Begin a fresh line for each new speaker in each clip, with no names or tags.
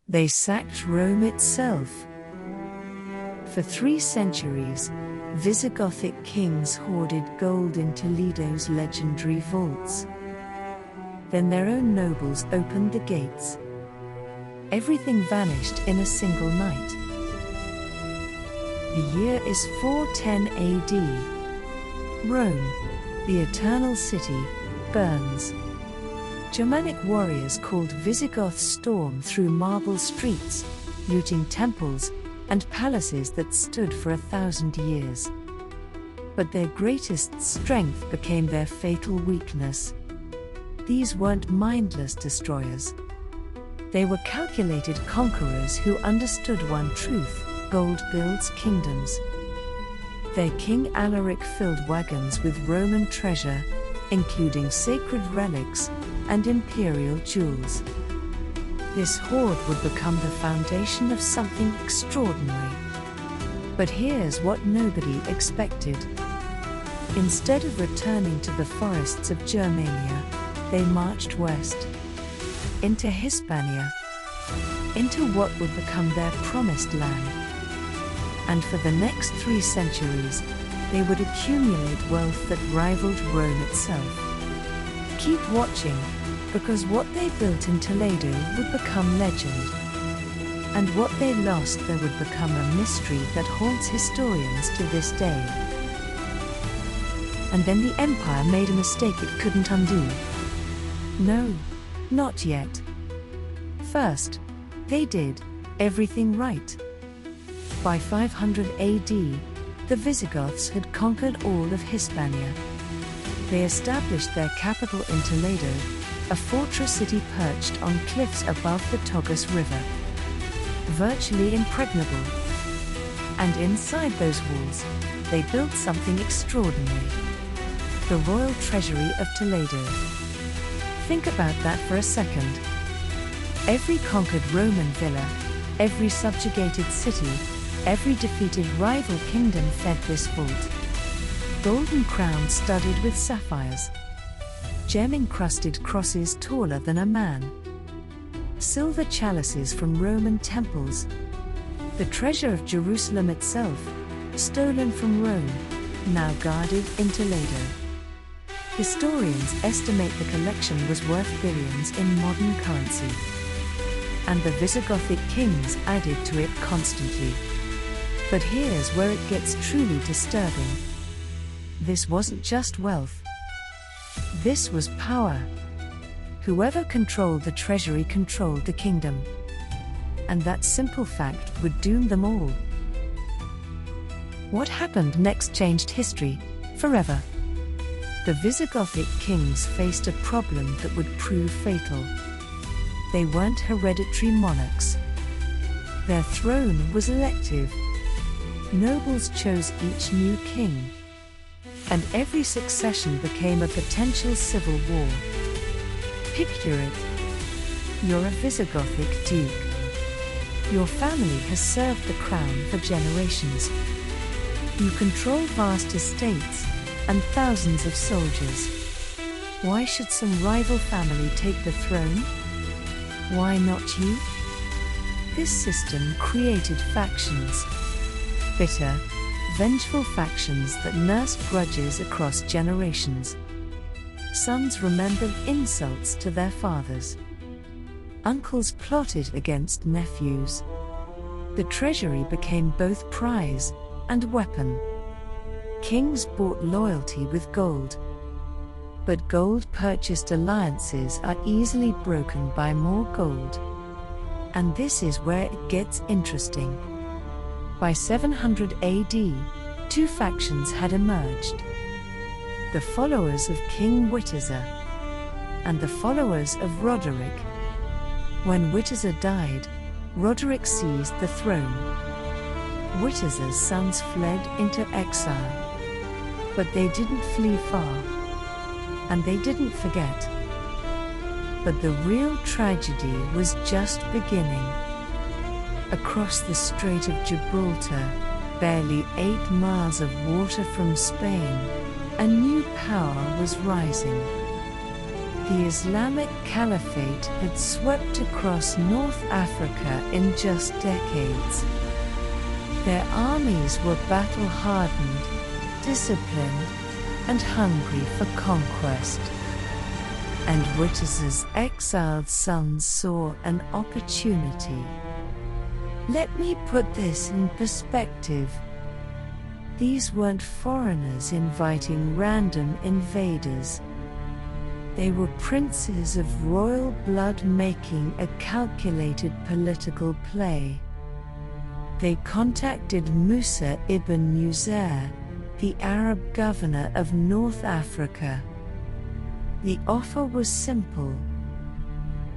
They sacked Rome itself. For 3 centuries, Visigothic kings hoarded gold in Toledo's legendary vaults. Then their own nobles opened the gates. Everything vanished in a single night. The year is 410 AD. Rome, the eternal city, burns. Germanic warriors called Visigoths storm through marble streets, looting temples and palaces that stood for 1,000 years. But their greatest strength became their fatal weakness. These weren't mindless destroyers. They were calculated conquerors who understood one truth: gold builds kingdoms. Their King Alaric filled wagons with Roman treasure, including sacred relics and imperial jewels. This hoard would become the foundation of something extraordinary. But here's what nobody expected. Instead of returning to the forests of Germania, they marched west, into Hispania, into what would become their promised land. And for the next 3 centuries, they would accumulate wealth that rivaled Rome itself. Keep watching, because what they built in Toledo would become legend. And what they lost there would become a mystery that haunts historians to this day. And then the empire made a mistake it couldn't undo. No, not yet. First, they did everything right. By 500 AD, the Visigoths had conquered all of Hispania. They established their capital in Toledo, a fortress city perched on cliffs above the Tagus River. Virtually impregnable. And inside those walls, they built something extraordinary. The royal treasury of Toledo. Think about that for a second. Every conquered Roman villa, every subjugated city, every defeated rival kingdom fed this vault. Golden crowns studded with sapphires. Gem-encrusted crosses taller than a man. Silver chalices from Roman temples. The treasure of Jerusalem itself, stolen from Rome, now guarded in Toledo. Historians estimate the collection was worth billions in modern currency. And the Visigothic kings added to it constantly. But here's where it gets truly disturbing. This wasn't just wealth. This was power. Whoever controlled the treasury controlled the kingdom. And that simple fact would doom them all. What happened next changed history, forever. The Visigothic kings faced a problem that would prove fatal. They weren't hereditary monarchs. Their throne was elective. Nobles chose each new king. And every succession became a potential civil war. Picture it. You're a Visigothic duke. Your family has served the crown for generations. You control vast estates and thousands of soldiers. Why should some rival family take the throne? Why not you? This system created factions. Bitter, vengeful factions that nursed grudges across generations. Sons remembered insults to their fathers. Uncles plotted against nephews. The treasury became both prize and weapon. Kings bought loyalty with gold. But gold-purchased alliances are easily broken by more gold. And this is where it gets interesting. By 700 AD, 2 factions had emerged. The followers of King Witiza and the followers of Roderic. When Witiza died, Roderic seized the throne. Witiza's sons fled into exile. But they didn't flee far. And they didn't forget. But the real tragedy was just beginning. Across the Strait of Gibraltar, barely 8 miles of water from Spain, a new power was rising. The Islamic Caliphate had swept across North Africa in just decades. Their armies were battle-hardened, disciplined, and hungry for conquest. And Wittiser's exiled sons saw an opportunity. Let me put this in perspective. These weren't foreigners inviting random invaders. They were princes of royal blood making a calculated political play. They contacted Musa ibn Nuzair, the Arab governor of North Africa. The offer was simple.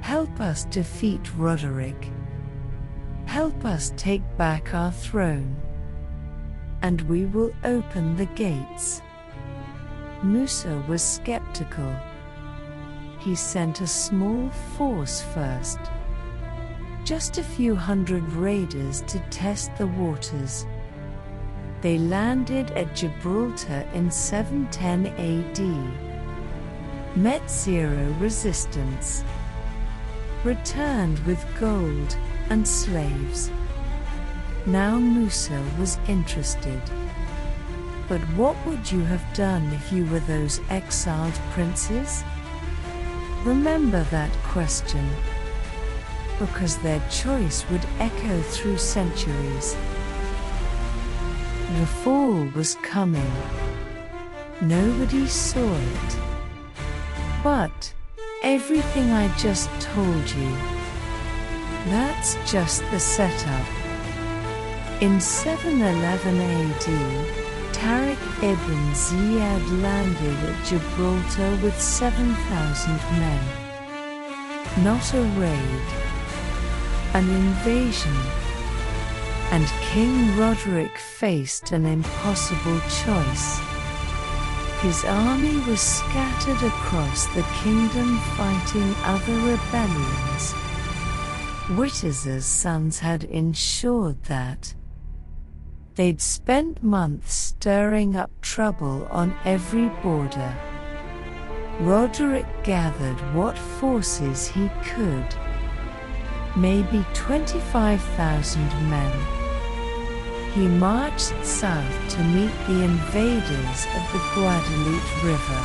Help us defeat Roderic. Help us take back our throne. And we will open the gates. Musa was skeptical. He sent a small force first. Just a few hundred raiders to test the waters. They landed at Gibraltar in 710 AD. Met zero resistance. Returned with gold and slaves. Now Musa was interested. But what would you have done if you were those exiled princes? Remember that question, because their choice would echo through centuries. The fall was coming. Nobody saw it. But everything I just told you, that's just the setup. In 711 AD, Tariq ibn Ziyad landed at Gibraltar with 7,000 men. Not a raid, an invasion. And King Roderic faced an impossible choice. His army was scattered across the kingdom fighting other rebellions. Wittiser's sons had ensured that. They'd spent months stirring up trouble on every border. Roderic gathered what forces he could. Maybe 25,000 men. He marched south to meet the invaders of the Guadalete River.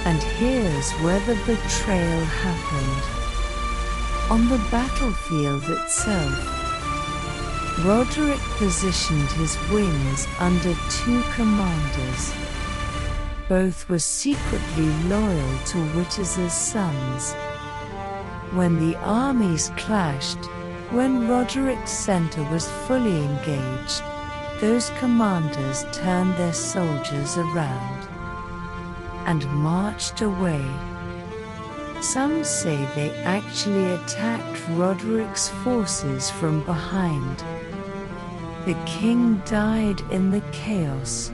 And here's where the betrayal happened. On the battlefield itself, Roderic positioned his wings under two commanders. Both were secretly loyal to Wittiser's sons. When the armies clashed, when Roderic's center was fully engaged, those commanders turned their soldiers around and marched away. Some say they actually attacked Roderic's forces from behind. The king died in the chaos.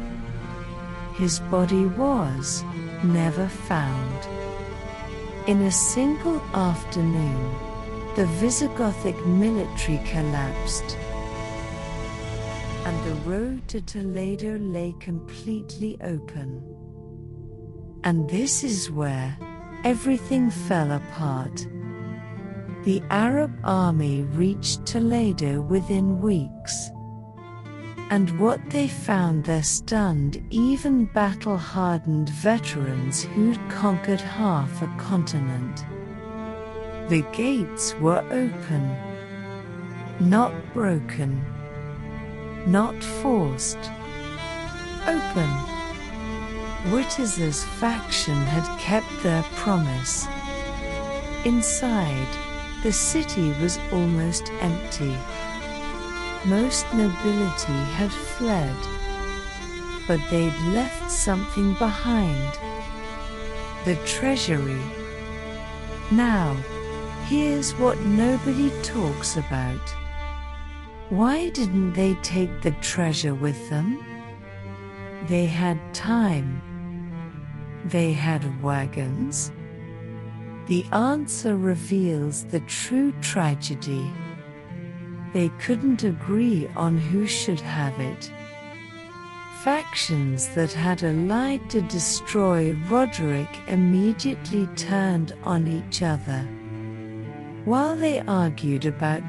His body was never found. In a single afternoon, the Visigothic military collapsed, and the road to Toledo lay completely open. And this is where everything fell apart. The Arab army reached Toledo within weeks. And what they found there stunned even battle-hardened veterans who'd conquered half a continent. The gates were open, not broken, not forced. Open. Wittiser's faction had kept their promise. Inside, the city was almost empty. Most nobility had fled, but they'd left something behind. The treasury. Now, here's what nobody talks about. Why didn't they take the treasure with them? They had time. They had wagons. The answer reveals the true tragedy. They couldn't agree on who should have it. factions that had allied to destroy Roderic immediately turned on each other. While they argued about